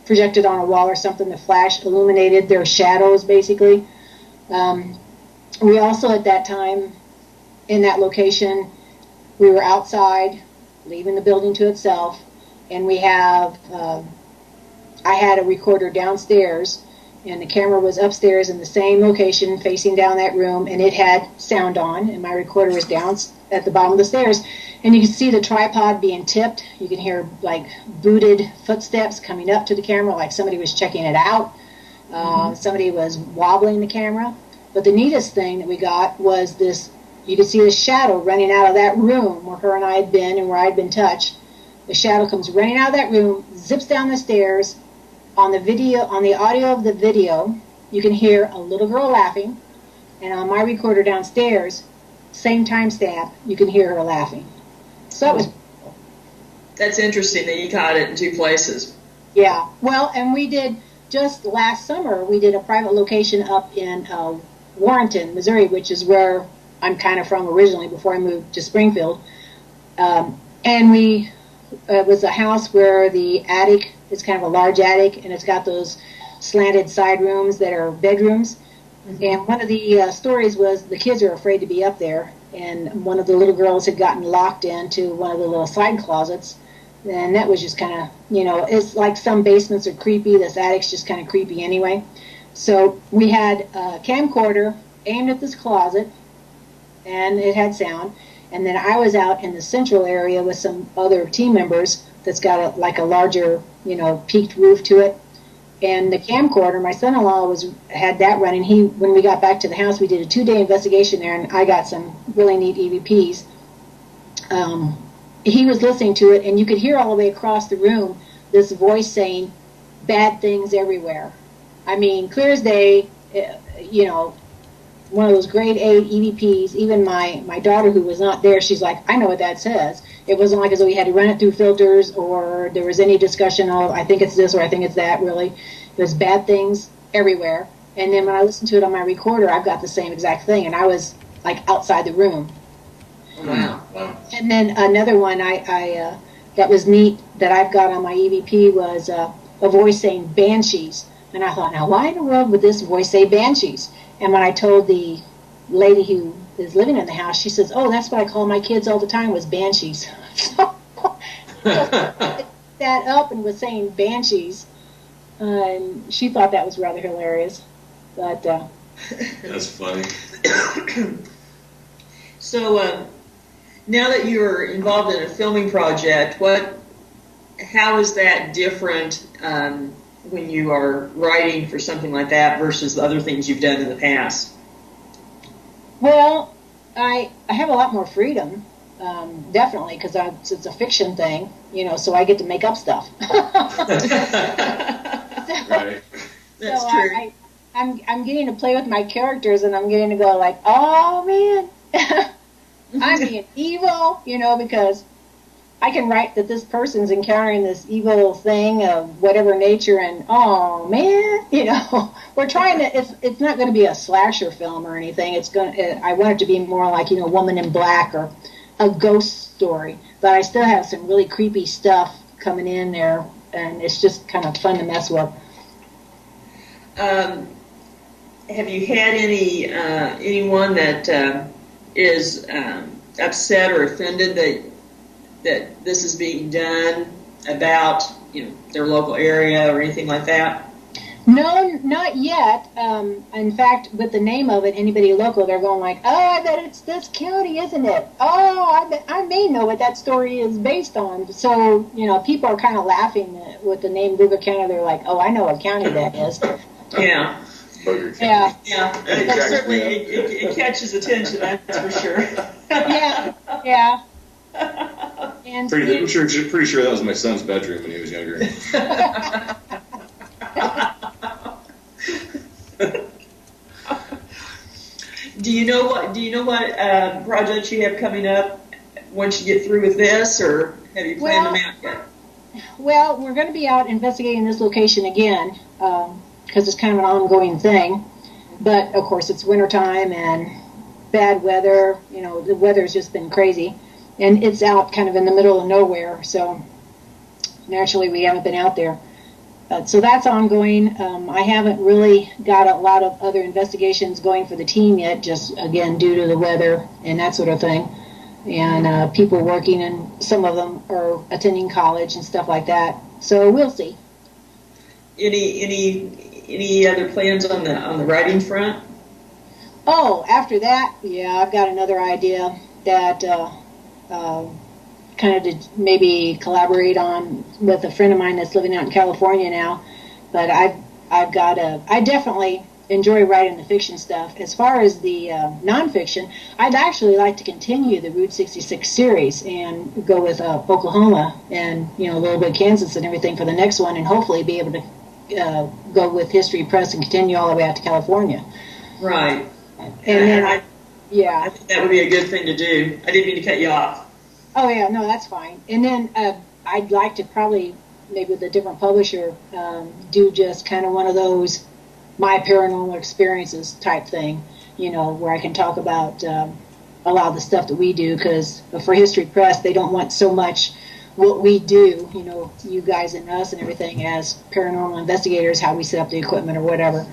projected on a wall or something. The flash illuminated their shadows, basically. We also, at that time, in that location, we were outside, leaving the building to itself, and we have, I had a recorder downstairs, and the camera was upstairs in the same location, facing down that room, and it had sound on, and my recorder was down at the bottom of the stairs, and you can see the tripod being tipped. You can hear, like, booted footsteps coming up to the camera, like somebody was checking it out. Somebody was wobbling the camera. But the neatest thing that we got was this. You could see the shadow running out of that room where her and I had been and where I'd been touched. The shadow comes running out of that room, zips down the stairs. On the video, on the audio of the video, you can hear a little girl laughing, and on my recorder downstairs, same timestamp, you can hear her laughing. So that was. That's interesting that you caught it in two places. Yeah. Well, and we did just last summer. We did a private location up in Warrenton, Missouri, which is where I'm kind of from originally before I moved to Springfield. And it was a house where the attic is kind of a large attic, and it's got those slanted side rooms that are bedrooms. Mm-hmm. And one of the stories was the kids are afraid to be up there, and one of the little girls had gotten locked into one of the little side closets, and that was just kind of, it's like some basements are creepy. This attic's just kind of creepy anyway. So we had a camcorder aimed at this closet, and it had sound. And then I was out in the central area with some other team members that's got a larger, peaked roof to it. And the camcorder, my son-in-law had that running. When we got back to the house, we did a 2-day investigation there, and I got some really neat EVPs. He was listening to it, and you could hear all the way across the room this voice saying, "Bad things everywhere." I mean, clear as day, one of those grade A EVPs. Even my daughter, who was not there, she's like, I know what that says. It wasn't like as though we had to run it through filters or there was any discussion of, I think it's this or I think it's that, really. There's bad things everywhere. And then when I listened to it on my recorder, I've got the same exact thing, and I was like outside the room. Wow. And then another one I that was neat that I've got on my EVP was a voice saying banshees. And I thought, now why in the world would this voice say banshees? And when I told the lady who is living in the house, she says, "Oh, that's what I call my kids all the time, was banshees." So I that up and was saying banshees. And she thought that was rather hilarious. But that's funny. So now that you're involved in a filming project, how is that different when you are writing for something like that versus the other things you've done in the past? Well, I have a lot more freedom, definitely, because it's a fiction thing, so I get to make up stuff. Right. That's so true. I'm getting to play with my characters, and I'm getting to go like, oh man, I'm being evil, because I can write that this person's encountering this evil thing of whatever nature, and oh man, we're trying to. It's not going to be a slasher film or anything. I want it to be more like Woman in Black or a ghost story. But I still have some really creepy stuff coming in there, and it's just kind of fun to mess with. Have you had anyone that is upset or offended that this is being done about their local area or anything like that? No, not yet. In fact, with the name of it, anybody local, they're going like, "Oh, I bet it's this county, isn't it? Oh, I may know what that story is based on." So, people are kind of laughing with the name Luger County. They're like, "Oh, I know what county that is." Yeah. Yeah. Yeah. It certainly it catches attention, that's for sure. Yeah. Yeah. And pretty sure that was my son's bedroom when he was younger. Do you know what projects you have coming up once you get through with this, or have you planned them out yet? Well, we're going to be out investigating this location again because it's kind of an ongoing thing. But of course, it's wintertime and bad weather. The weather's just been crazy, and it's out kind of in the middle of nowhere. So naturally, we haven't been out there. So that's ongoing. I haven't really got a lot of other investigations going for the team yet, just, again, due to the weather and that sort of thing. And people working, and some of them are attending college and stuff like that. So we'll see. Any other plans on the writing front? Oh, after that, yeah, I've got another idea that kind of to maybe collaborate on with a friend of mine that's living out in California now. But I definitely enjoy writing the fiction stuff. As far as the nonfiction, I'd actually like to continue the Route 66 series and go with Oklahoma and a little bit of Kansas and everything for the next one, and hopefully be able to go with History Press and continue all the way out to California. Right. And then I think that would be a good thing to do. I didn't mean to cut you off. Oh, yeah, no, that's fine. And then I'd like to probably, maybe with a different publisher, do just kind of one of those my paranormal experiences type thing, where I can talk about a lot of the stuff that we do, because for History Press, they don't want so much what we do, you guys and us and everything as paranormal investigators, how we set up the equipment or whatever,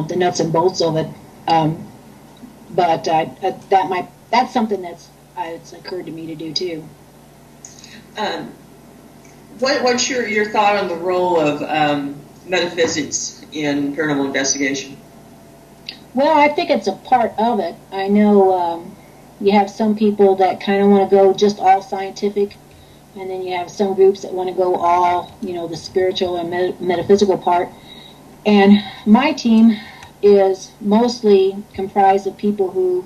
the nuts and bolts of it. But that's something it's occurred to me to do too. What's your thought on the role of metaphysics in paranormal investigation? Well, I think it's a part of it. I know you have some people that kind of want to go just all scientific, and then you have some groups that want to go all, the spiritual and metaphysical part. And my team is mostly comprised of people who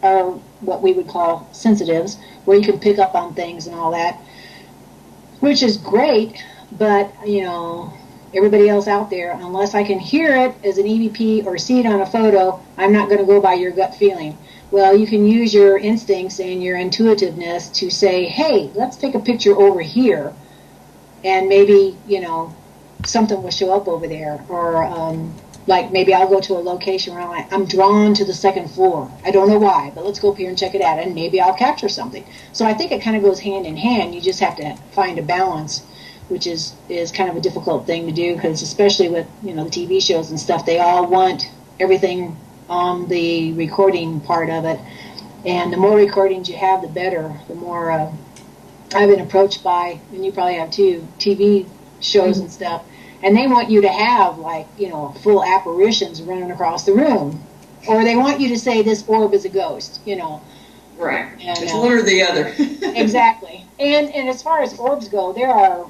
are what we would call sensitives, where you can pick up on things and all that, which is great, but, everybody else out there, unless I can hear it as an EVP or see it on a photo, I'm not going to go by your gut feeling. Well, you can use your instincts and your intuitiveness to say, hey, let's take a picture over here, and maybe, something will show up over there, or like maybe I'll go to a location where I'm drawn to the second floor. I don't know why, but let's go up here and check it out, and maybe I'll capture something. So I think it kind of goes hand in hand. You just have to find a balance, which is kind of a difficult thing to do, because especially with the TV shows and stuff, they all want everything on the recording part of it, and the more recordings you have, the better. The more I've been approached by, and you probably have too, TV shows and stuff, and they want you to have full apparitions running across the room, or they want you to say this orb is a ghost, Right. And, it's one or the other. Exactly. And as far as orbs go, there are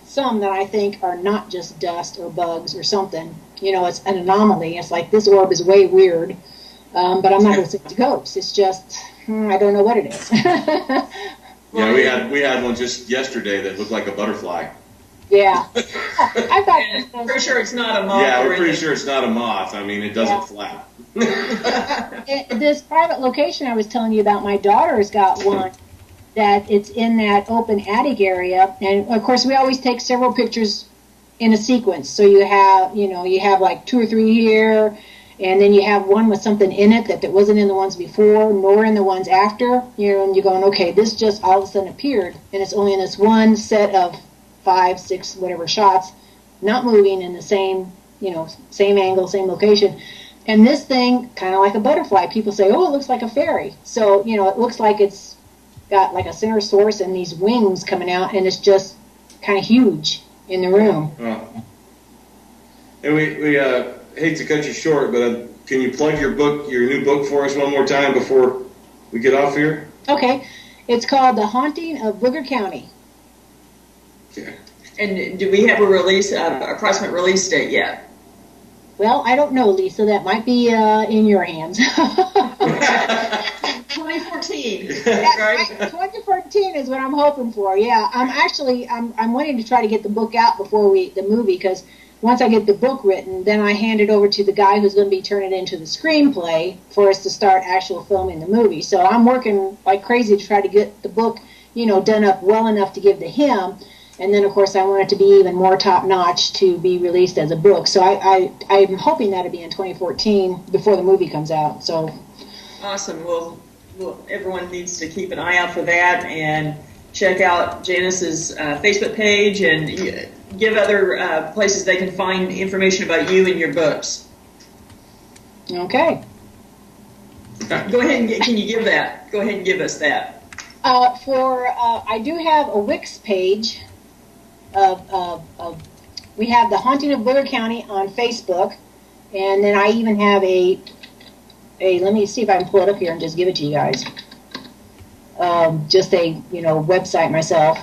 some that I think are not just dust or bugs or something. It's an anomaly. It's like, this orb is way weird, but I'm not going to say it's a ghost. It's just, I don't know what it is. Yeah, we had one just yesterday that looked like a butterfly. Yeah. I thought I'm pretty sure it's not a moth. Yeah, we're pretty sure it's not a moth. I mean, it doesn't flap. This private location I was telling you about, my daughter's got one that it's in that open attic area, and of course we always take several pictures in a sequence. So you have like 2 or 3 here, and then you have one with something in it that wasn't in the ones before, nor in the ones after. And you're going, okay, this just all of a sudden appeared, and it's only in this one set of 5, 6, whatever shots, not moving in the same, same angle, same location. And this thing, kind of like a butterfly, people say, oh, it looks like a fairy. So, it looks like it's got like a center source and these wings coming out, and it's just kind of huge in the room. Oh. And we hate to cut you short, but can you plug your new book for us one more time before we get off here? Okay. It's called The Haunting of Booger County. Okay. And do we have a approximate release date yet? Well, I don't know, Lisa. That might be in your hands. 2014, right? 2014 is what I'm hoping for. Yeah, I'm wanting to try to get the book out before the movie, because once I get the book written, then I hand it over to the guy who's going to be turning it into the screenplay for us to start actual filming the movie. So I'm working like crazy to try to get the book, done up well enough to give to him. And then, of course, I want it to be even more top-notch to be released as a book. So I'm hoping that'll be in 2014 before the movie comes out. So awesome. Well, everyone needs to keep an eye out for that and check out Janice's Facebook page and give other places they can find information about you and your books. Okay. Go ahead and can you give that? Go ahead and give us that. I do have a Wix page. We have The Haunting of Booger County on Facebook, and then I even have a let me see if I can pull it up here and just give it to you guys. Just a website myself,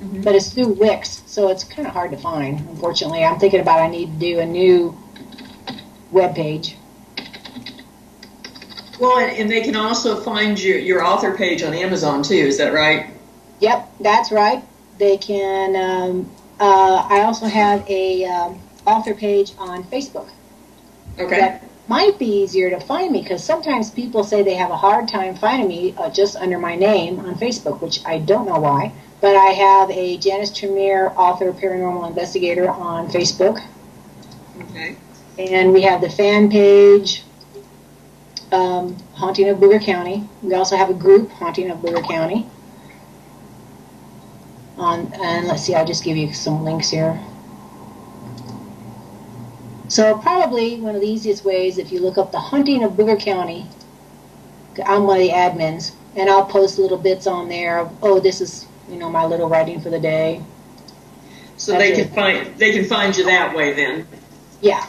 but it's through Wix, so it's kind of hard to find. Unfortunately, I'm thinking about I need to do a new web page. Well, and they can also find your author page on Amazon too. Is that right? Yep, that's right. They can. I also have a author page on Facebook. Okay. That might be easier to find me, because sometimes people say they have a hard time finding me just under my name on Facebook, which I don't know why. But I have a Janice Tremere, author, paranormal investigator on Facebook. Okay. And we have the fan page, Haunting of Booger County. We also have a group, Haunting of Booger County. And let's see, I'll just give you some links here. So probably one of the easiest ways, if you look up The Haunting of Booger County, I'm one of the admins, and I'll post little bits on there of, this is, my little writing for the day. So they can find you that way then. Yeah.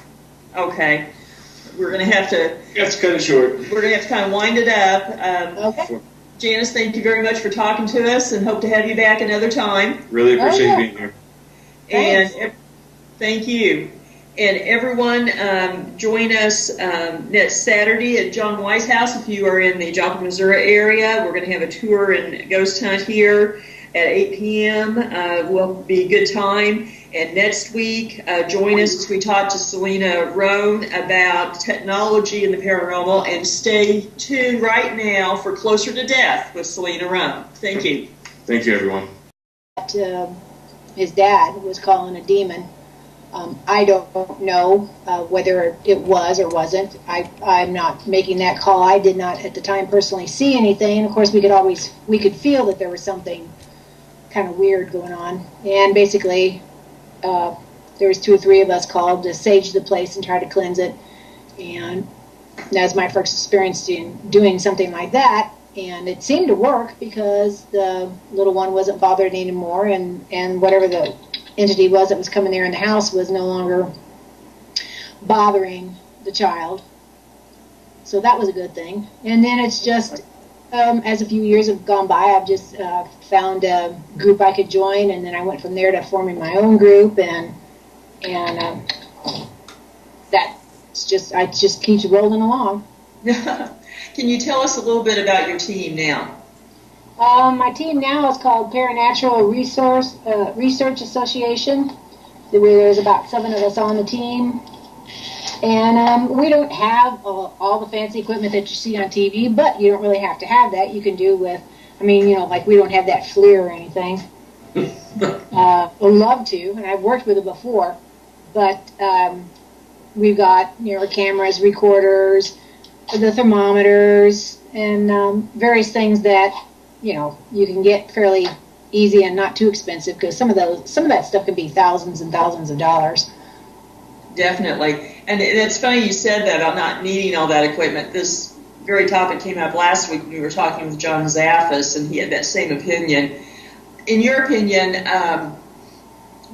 Okay. We're going to have to... That's kind of short. We're going to have to kind of wind it up. Okay. Janice, thank you very much for talking to us, and hope to have you back another time. Really appreciate being here. And thank you. And everyone, join us next Saturday at John Wise House if you are in the Joplin, Missouri area. We're going to have a tour and ghost hunt here at 8 p.m. Will be a good time. And next week, join us as we talk to Selena Roan about technology and the paranormal. And stay tuned right now for Closer to Death with Selena Roan. Thank you. Thank you, everyone. His dad was calling a demon. I don't know whether it was or wasn't. I'm not making that call. I did not at the time personally see anything. Of course, we could feel that there was something kind of weird going on. And basically, there was 2 or 3 of us called to sage the place and try to cleanse it. And that's my first experience in doing something like that. And it seemed to work, because the little one wasn't bothered anymore, and whatever the entity was that was coming there in the house was no longer bothering the child. So that was a good thing. And then it's just, as a few years have gone by, I've just found a group I could join, and then I went from there to forming my own group, and it just keeps rolling along. Can you tell us a little bit about your team now? My team now is called Paranormal Research Association. There's about 7 of us on the team. And we don't have all the fancy equipment that you see on TV, but you don't really have to have that. You can do with, like we don't have that FLIR or anything. Would love to, and I've worked with it before. But we've got cameras, recorders, the thermometers, and various things that you can get fairly easy and not too expensive, because some of that stuff can be thousands and thousands of dollars. Definitely. And it's funny you said that about not needing all that equipment. This very topic came up last week when we were talking with John Zaffis, and he had that same opinion. In your opinion,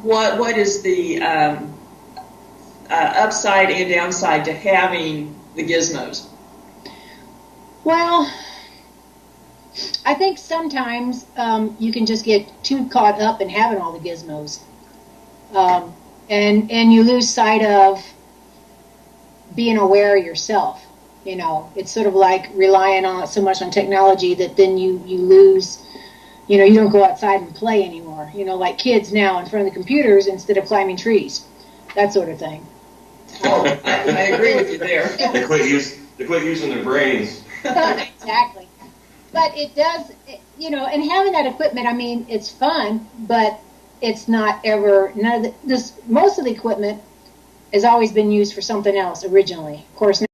what is the upside and downside to having the gizmos? Well, I think sometimes you can just get too caught up in having all the gizmos, and you lose sight of being aware of yourself. You know, it's sort of like relying on so much on technology that then you lose. You know, you don't go outside and play anymore. You know, like kids now in front of the computers instead of climbing trees, that sort of thing. Oh, I agree with you there. They quit using their brains. Exactly. But it does, you know, and having that equipment, I mean, it's fun, but it's not ever, most of the equipment has always been used for something else originally. Of course,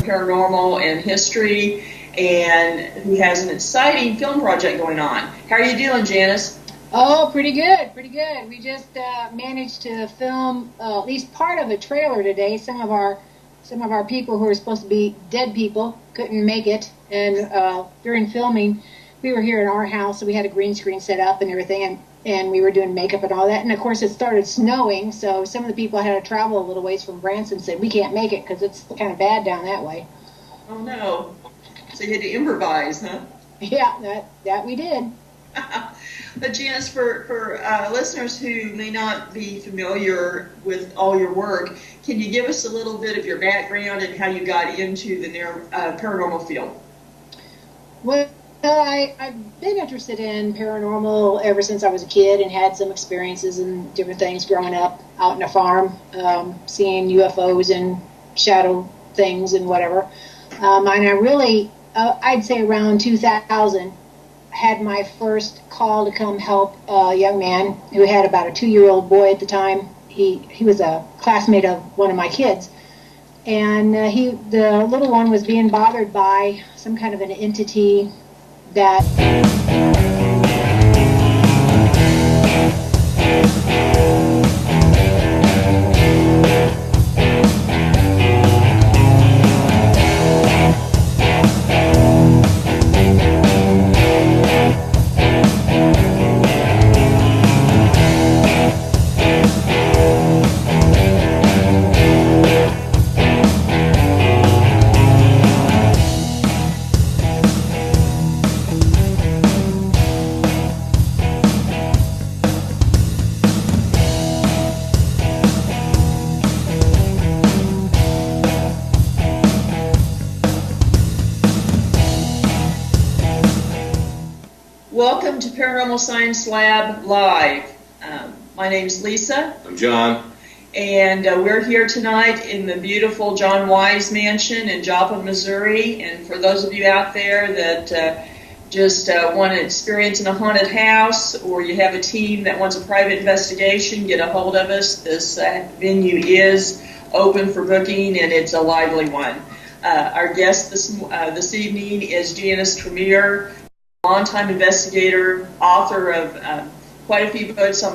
paranormal and history, and who has an exciting film project going on. How are you doing, Janice? oh, pretty good, pretty good. We just managed to film at least part of a trailer today. Some of our people who are supposed to be dead people couldn't make it, and during filming, we were here in our house, so we had a green screen set up and everything, and we were doing makeup and all that. And of course, it started snowing, so some of the people had to travel a little ways from Branson. Said we can't make it because it's kind of bad down that way. Oh no! So you had to improvise, huh? Yeah, that we did. But Janice, for listeners who may not be familiar with all your work, can you give us a little bit of your background and how you got into the paranormal field? Well, I've been interested in paranormal ever since I was a kid and had some experiences and different things growing up out in a farm, seeing UFOs and shadow things and whatever. And I really, I'd say around 2000, had my first call to come help a young man who had about a 2-year-old boy at the time. He was a classmate of one of my kids. And the little one was being bothered by some kind of an entity that Welcome to Paranormal Science Lab Live. My name's Lisa. I'm John. And we're here tonight in the beautiful John Wise Mansion in Joplin, Missouri. And for those of you out there that just want to experience in a haunted house, or you have a team that wants a private investigation, get a hold of us. This venue is open for booking, and it's a lively one. Our guest this evening is Janice Tremere, longtime investigator, author of quite a few books on